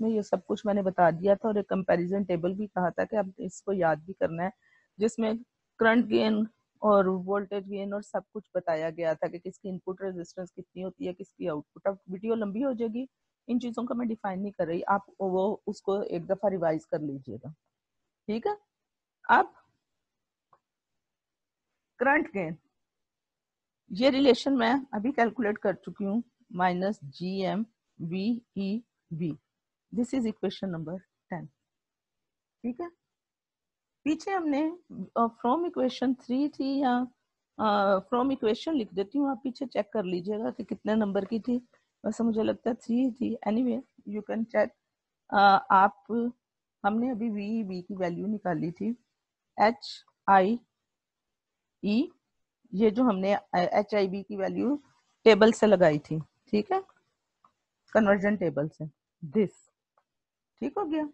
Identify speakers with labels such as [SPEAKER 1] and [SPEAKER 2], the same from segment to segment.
[SPEAKER 1] जिसमें ये सब कुछ मैंने बता दिया था और एक कंपैरिजन टेबल भी कहा था कि अब इसको याद भी करना है, जिसमें करंट गेन और वोल्टेज गेन और सब कुछ बताया गया था कि किसकी इनपुट रेजिस्टेंस कितनी होती है, किसकी आउटपुट। अब वीडियो लंबी हो जाएगी, इन चीज़ों का मैं डिफाइन नहीं कर रही, आप वो उसको एक दफ़ा रिवाइज कर लीजिएगा, ठीक है। अब करंट गेन, ये रिलेशन मैं अभी कैलकुलेट कर चुकी हूँ, minus G M V E V, this is equation number 10, ठीक है। पीछे हमने फ्रॉम इक्वेशन 3 थी या फ्रॉम इक्वेशन लिख देती हूँ, आप पीछे चेक कर लीजिएगा कि कितने नंबर की थी, वैसे मुझे लगता है 3 थी, एनीवे यू कैन चेक। आप हमने अभी वी की वैल्यू निकाली थी, एच आई ई, ये जो हमने एच आई बी की वैल्यू टेबल से लगाई थी, ठीक है, कन्वर्जन टेबल से, दिस, ठीक हो गया।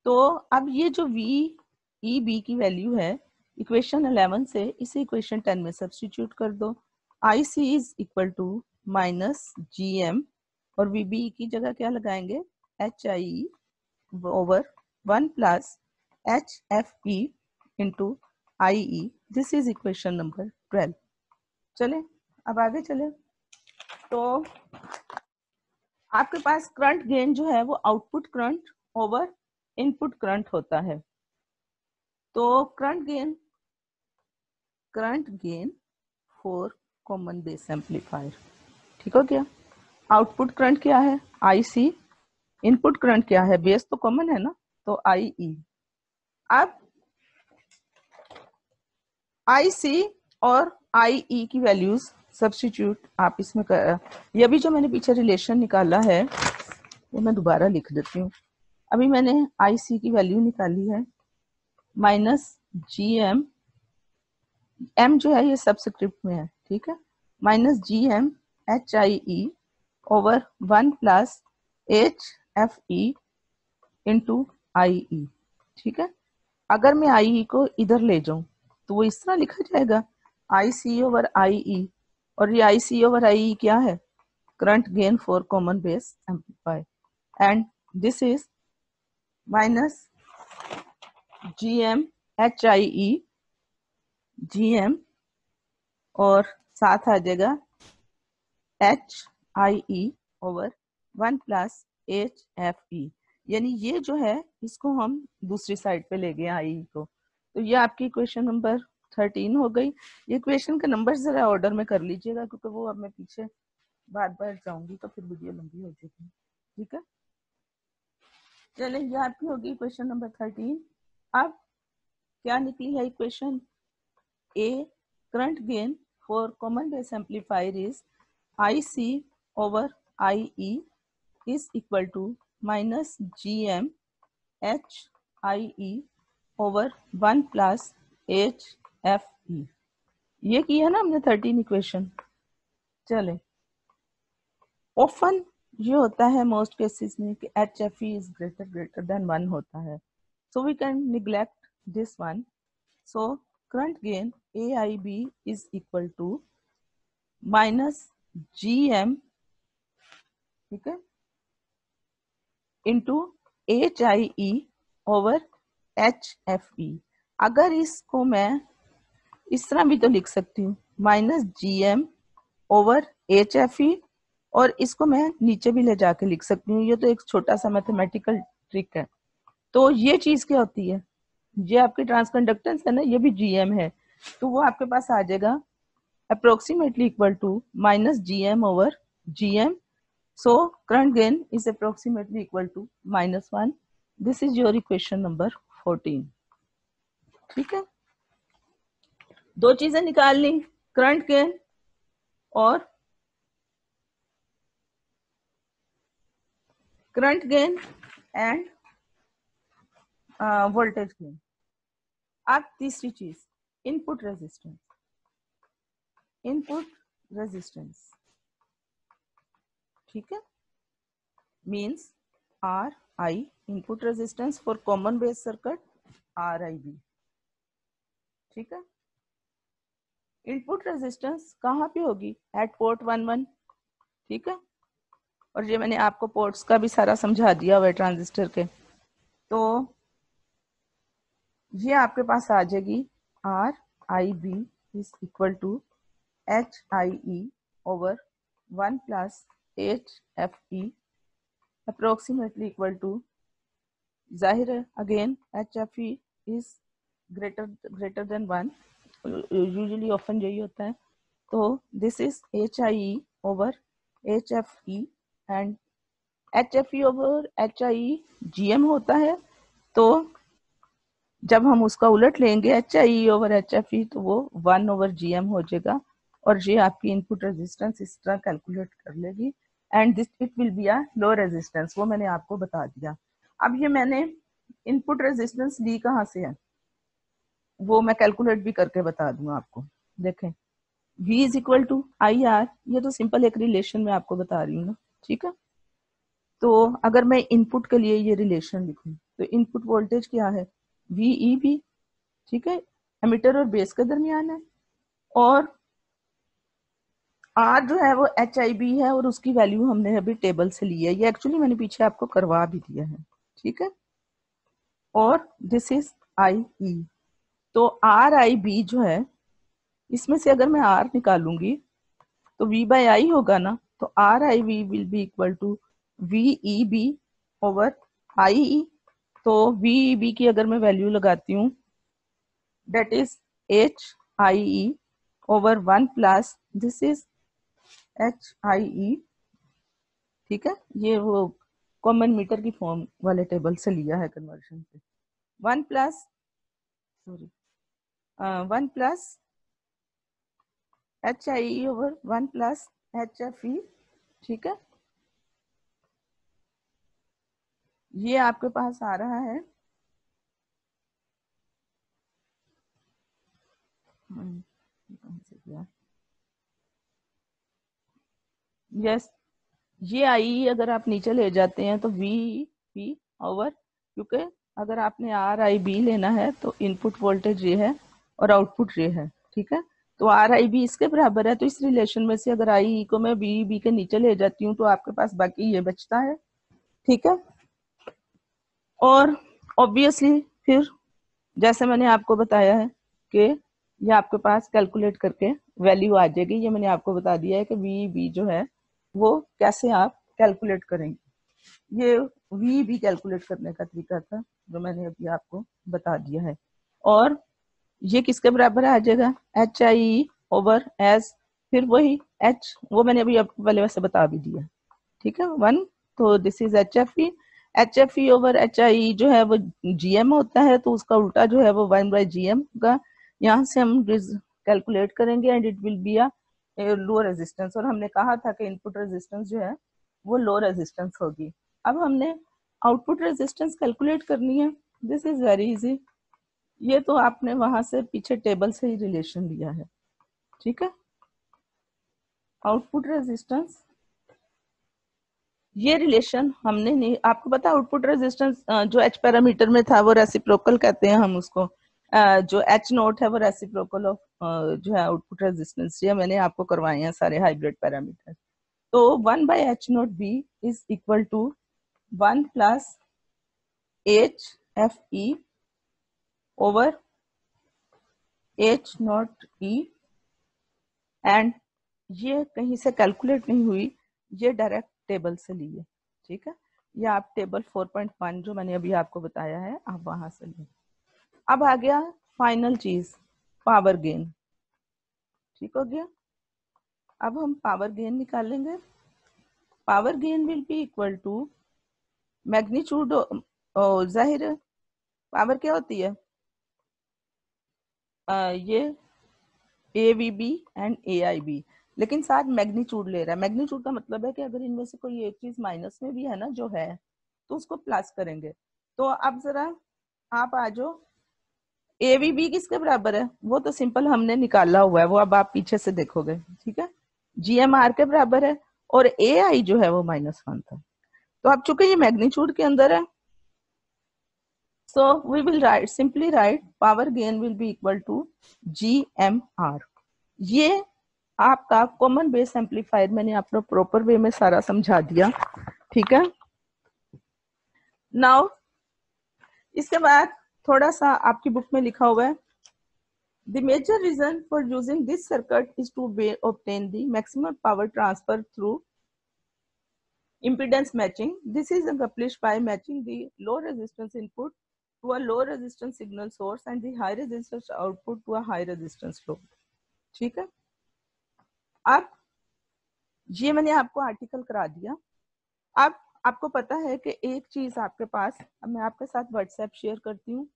[SPEAKER 1] तो अब ये जो वी ई बी की वैल्यू है इक्वेशन 11 से, इसे इक्वेशन 10 में सब्स्टिट्यूट कर दो। I C is equal to minus G M, और वी बी की जगह क्या लगाएंगे, H I over 1 plus H F E into I E, this is equation number 12। चले अब आगे चले, तो आपके पास करंट गेन जो है वो output current over input current होता है। तो current gain for common base amplifier, ठीक हो गया। आउटपुट करंट क्या है, आई सी, इनपुट करंट क्या है, बेस तो कॉमन है ना, तो आई ई। अब आई सी और आई ई की वैल्यूज सब्स्टिट्यूट आप इसमें कर, ये भी जो मैंने पीछे रिलेशन निकाला है वो मैं दोबारा लिख देती हूँ। अभी मैंने आई सी की वैल्यू निकाली है माइनस जी एम, एम जो है ये सबस्क्रिप्ट में है, ठीक है, minus G M H I E over 1 plus H F E into I E, ठीक है। अगर मैं आई ई को इधर ले जाऊं तो वो इस तरह लिखा जाएगा, आई सी ओवर आई ई, और ये आई सी ओवर आई ई क्या है, current gain for common base amplifier, and this is minus G M H I E G M, और साथ आ जाएगा H I E over 1 plus H F E, यानी ये जो है इसको हम दूसरी साइड पे ले गए आई ई को। तो ये आपकी इक्वेशन नंबर 13 हो गई। ये इक्वेशन के नंबर जरा ऑर्डर में कर लीजिएगा, क्योंकि वो अब मैं पीछे बार बार जाऊंगी तो फिर वीडियो लंबी हो जाएगी, ठीक है। चलिए ये आपकी होगी इक्वेशन नंबर 13। अब क्या निकली है equation, A current gain for common base amplifier is I C over I E is equal to minus gm h I e over 1 plus h f e, ये की है ना हमने 13 इक्वेशन। चले, ऑफन ये होता है मोस्ट केसेस में कि H F E is greater than 1 होता है, so we can neglect this one. So current gain A I B is equal to minus G M, ठीक है, into H I E over H F E. अगर इसको मैं इस तरह भी तो लिख सकती हूँ, minus G M over H F E, और इसको मैं नीचे भी ले जाके लिख सकती हूँ, ये तो एक छोटा सा मैथमेटिकल ट्रिक है। तो ये चीज क्या होती है, ये आपकी ट्रांसकंडक्टेंस है ना, ये भी जी एम है, तो वो आपके पास आ जाएगा approximately equal to minus G M over G M. So current gain is approximately equal to -1. This is your equation number 14. ठीक है, दो चीजें निकाल ली, करंट गेन और current gain and voltage gain. अब तीसरी चीज, इनपुट रेजिस्टेंस, इनपुट रेजिस्टेंस, ठीक है, means R I, input resistance for common base circuit R I B, ठीक है। इनपुट रेजिस्टेंस कहाँ पे होगी, एट पोर्ट 1 1, ठीक है। और ये मैंने आपको पोर्ट्स का भी सारा समझा दिया हुआ है ट्रांजिस्टर के। तो ये आपके पास आ जाएगी R I B is equal to H I E over 1 plus H F E approximately equal to, जाहिर है again H F E is greater than 1, usually often यही होता है। तो this is H I E over H F E, and H F E over H I E G M होता है। तो जब हम उसका उलट लेंगे H I E over H F ई, तो वो 1 ओवर जी एम हो जाएगा, और ये आपकी इनपुट रेजिस्टेंस इस तरह कैलकुलेट कर लेगी, and this it will be a low resistance, वो मैंने आपको बता दिया। अब ये मैंने इनपुट रेजिस्टेंस ली कहाँ से है, वो मैं कैलकुलेट भी करके बता दूंगा आपको। देखें V is equal to I R, ये तो सिंपल एक रिलेशन में आपको बता रही हूँ ना, ठीक है। तो अगर मैं इनपुट के लिए ये रिलेशन लिखूं, तो इनपुट वोल्टेज क्या है, वी ई बी, ठीक है, एमिटर और बेस के दरमियान है, और आर जो है वो एच आई बी है, और उसकी वैल्यू हमने अभी टेबल से ली है, ये एक्चुअली मैंने पीछे आपको करवा भी दिया है, ठीक है। और दिस इज आई ई, तो आर आई बी जो है, इसमें से अगर मैं आर निकालूंगी तो V बाई आई होगा ना, तो R I V will be equal to V E B over I E. तो वी ई बी की अगर मैं वैल्यू लगाती हूँ, that is H I E over 1 plus this is H I E, ठीक है। ये वो कॉमन मीटर की फॉर्म वाले टेबल से लिया है कन्वर्शन से। 1 plus 1 plus H I E over 1 plus H F E, ठीक है। ये आपके पास आ रहा है यस, ये आई अगर आप नीचे ले जाते हैं तो वी पी ओवर, क्योंकि अगर आपने आर आई बी लेना है तो इनपुट वोल्टेज ये है और आउटपुट ये है, ठीक है। तो आर आई बी इसके बराबर है, तो इस रिलेशन में से अगर आई को मैं वी बी के नीचे ले जाती हूँ तो आपके पास बाकी ये बचता है, ठीक है। और ऑब्वियसली फिर जैसे मैंने आपको बताया है कि ये आपके पास कैलकुलेट करके वैल्यू आ जाएगी, ये मैंने आपको बता दिया है कि वी बी जो है वो कैसे आप कैलकुलेट करेंगे। ये वी बी कैलकुलेट करने का तरीका था जो मैंने अभी आपको बता दिया है। और ये किसके बराबर आ जाएगा, एच आई ओवर एस, फिर वही एच, वो मैंने अभी आपको पहले वैसे बता भी दिया, ठीक है, 1। तो this is H F E over H आई जो है वो जीएम होता है, तो उसका उल्टा जो है वो 1 बाई जी एम का, यहाँ से हम कैलकुलेट करेंगे, and it will be a low resistance. और हमने कहा था कि इनपुट रेजिस्टेंस जो है वो लो रेजिस्टेंस होगी। अब हमने आउटपुट रेजिस्टेंस कैलकुलेट करनी है, दिस इज वेरी इजी, ये तो आपने वहां से पीछे टेबल से ही रिलेशन लिया है, ठीक है। आउटपुट रेजिस्टेंस, ये रिलेशन हमने नहीं, आपको पता आउटपुट रेजिस्टेंस जो एच पैरामीटर में था वो रेसिप्रोकल कहते हैं हम उसको, जो एच नोट है वो रेसिप्रोकल ऑफ जो है आउटपुट रेजिस्टेंस, ये मैंने आपको करवाए हैं सारे हाइब्रिड पैरामीटर। तो 1 by H naught B is equal to 1 plus H F E over H naught E, and ये कहीं से कैलकुलेट नहीं हुई, ये डायरेक्ट टेबल से ली है, ठीक है। ये आप टेबल 4.1 जो मैंने अभी आपको बताया है आप वहां से लें। अब आ गया फाइनल चीज, पावर गेन, ठीक हो गया। अब हम पावर गेन निकालेंगे। Power gain will be equal to magnitude, जाहिर है पावर क्या होती है, ये A V B and A I B, लेकिन साथ मैग्नीट्यूड ले रहा है। मैग्नीट्यूड का मतलब है कि अगर इनमें से कोई एक चीज माइनस में भी है ना जो है, तो उसको प्लस करेंगे। तो अब जरा आप आ जाओ, ए वी बी किसके बराबर है, वो तो सिंपल हमने निकाला हुआ है, वो अब आप पीछे से देखोगे, ठीक है। जी एम आर के बराबर है, और ए आई जो है वो -1 था। तो अब चूंकि ये मैग्नीट्यूड के अंदर है, so we will simply write power gain will be equal to GMR। ये आपका कॉमन बेस एम्पलीफायर मैंने आपको प्रॉपर वे में सारा समझा दिया, ठीक है। नाउ इसके बाद थोड़ा सा आपकी बुक में लिखा हुआ है, the major reason for using this circuit is to obtain the maximum power transfer through impedance matching. This is accomplished by matching the low resistance input to a low resistance signal source and the high resistance output to a high resistance load, ठीक है। अब ये मैंने आपको article करा दिया। अब आपको पता है कि एक चीज आपके पास, अब मैं आपके साथ व्हाट्सएप शेयर करती हूँ,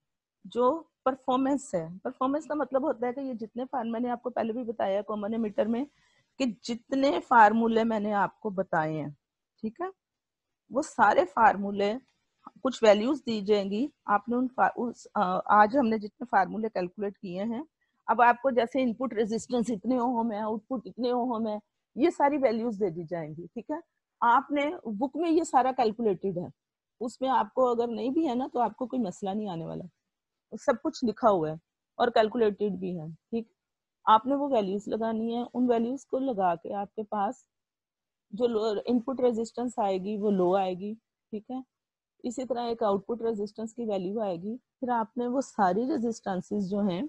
[SPEAKER 1] जो परफॉर्मेंस है। परफॉर्मेंस का मतलब होता है कि ये जितने मैंने आपको पहले भी बताया कॉमन एमीटर में कि जितने फार्मूले मैंने आपको बताए हैं, ठीक है, वो सारे फार्मूले कुछ वैल्यूज दी जाएंगी। आपने आज हमने जितने फार्मूले कैलकुलेट किए हैं, अब आपको जैसे इनपुट रेजिस्टेंस इतने ओम है, आउटपुट इतने ओम है, ये सारी वैल्यूज दे दी जाएंगी, ठीक है। आपने बुक में ये सारा कैलकुलेटेड है, उसमें आपको अगर नहीं भी है ना तो आपको कोई मसला नहीं आने वाला, सब कुछ लिखा हुआ है और कैलकुलेटेड भी है, ठीक। आपने वो वैल्यूज लगानी है, उन वैल्यूज को लगा के आपके पास जो इनपुट रेजिस्टेंस आएगी वो लो आएगी, ठीक है। इसी तरह एक आउटपुट रेजिस्टेंस की वैल्यू आएगी। फिर आपने वो सारी रेजिस्टेंसेस जो हैं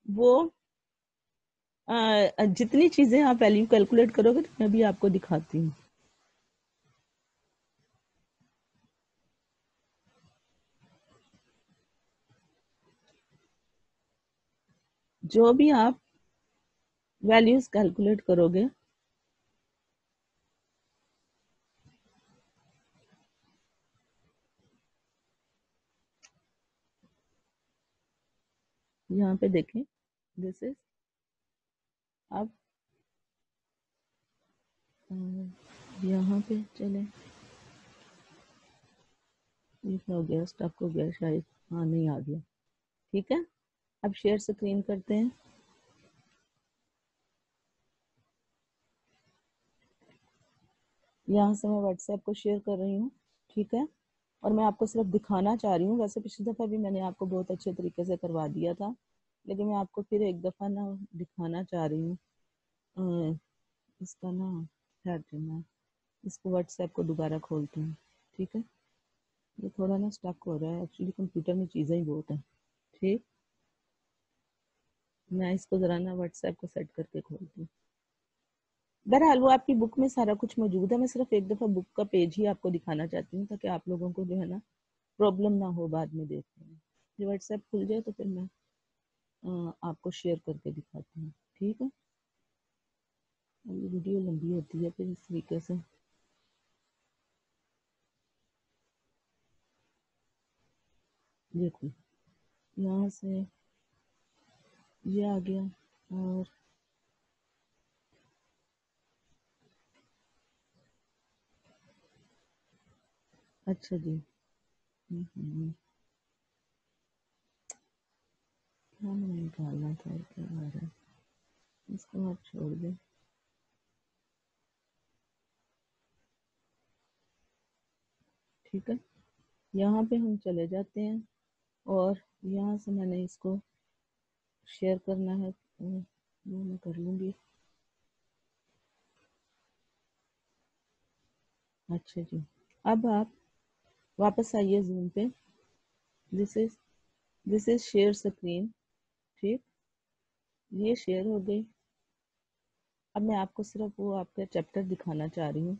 [SPEAKER 1] वो जितनी चीजें आप वैल्यू कैलकुलेट करोगे तो मैं भी आपको दिखाती हूँ। जो भी आप वैल्यूज कैलकुलेट करोगे यहाँ पे देखें, दिस इज, अब यहाँ पे चले, ये क्या हो गया, स्टक हो गया शायद, हाँ नहीं आ गया, ठीक है। अब शेयर स्क्रीन करते हैं। यहाँ से मैं व्हाट्सएप को शेयर कर रही हूँ, ठीक है। और मैं आपको सिर्फ दिखाना चाह रही हूँ, वैसे पिछली दफ़ा भी मैंने आपको बहुत अच्छे तरीके से करवा दिया था, लेकिन मैं आपको फिर एक दफ़ा ना दिखाना चाह रही हूँ। इसका ना ठहर मैं इसको व्हाट्सएप को दोबारा खोलती हूँ, ठीक है। ये थोड़ा ना स्टक हो रहा है, एक्चुअली कंप्यूटर में चीज़ें ही बहुत हैं, ठीक। मैं इसको ज़रा ना व्हाट्सएप को सेट करके खोलती हूँ। बहरहाल वो आपकी बुक में सारा कुछ मौजूद है, मैं सिर्फ एक दफ़ा बुक का पेज ही आपको दिखाना चाहती हूँ ताकि आप लोगों को जो है ना प्रॉब्लम ना हो बाद में देखने में। जब व्हाट्सएप खुल जाए तो फिर मैं आपको शेयर करके दिखाती हूँ, ठीक है। ये वीडियो लंबी होती है फिर इस तरीके से। देखो यहाँ से ये आ गया, और अच्छा जी, क्या मैंने निकालना था, क्या आ रहा है, इसको आप छोड़ दें। ठीक है, यहाँ पे हम चले जाते हैं और यहाँ से मैंने इसको शेयर करना है, वो मैं कर लूँगी। अच्छा जी, अब आप वापस आइए जूम पे, दिस इज शेयर स्क्रीन, ठीक, ये शेयर हो गई। अब मैं आपको सिर्फ वो आपका चैप्टर दिखाना चाह रही हूँ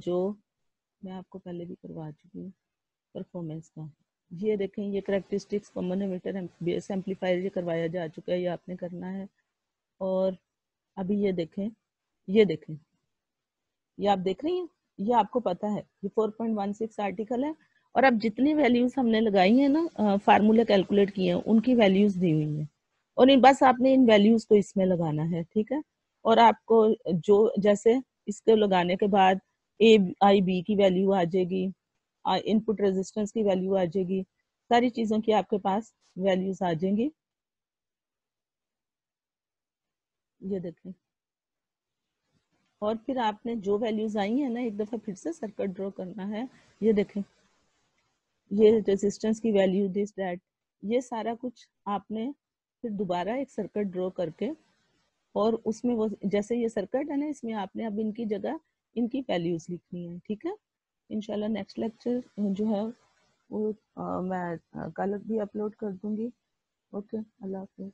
[SPEAKER 1] जो मैं आपको पहले भी करवा चुकी हूँ, परफॉर्मेंस का। ये देखें, ये characteristics common emitter base amplifier ये करवाया जा चुका है, ये आपने करना है। और अभी ये देखें, ये देखें, ये आप देख रही हैं, ये आपको पता है ये 4.16 आर्टिकल है। और अब जितनी वैल्यूज हमने लगाई है ना, फार्मूले कैलकुलेट किए हैं, उनकी वैल्यूज दी हुई है, और इन बस आपने इन वैल्यूज को इसमें लगाना है, ठीक है। और आपको जो जैसे इसको लगाने के बाद ए आई बी की वैल्यू आ जाएगी, इनपुट रेजिस्टेंस की वैल्यू आ जाएगी, सारी चीजों की आपके पास वैल्यूज आ जाएंगी। ये देखें, और फिर आपने जो वैल्यूज आई है ना, एक दफा फिर से सर्किट ड्रॉ करना है। ये देखें, ये रेजिस्टेंस की वैल्यू, दिस दैट, ये सारा कुछ आपने फिर दोबारा एक सर्किट ड्रॉ करके और उसमें वो जैसे ये सर्किट है ना, इसमें आपने अब इनकी जगह इनकी वैल्यूज लिखनी है। ठीक है, इंशाल्लाह नेक्स्ट लेक्चर जो है वो मैं कल भी अपलोड कर दूंगी। ओके, अल्लाह हाफिज।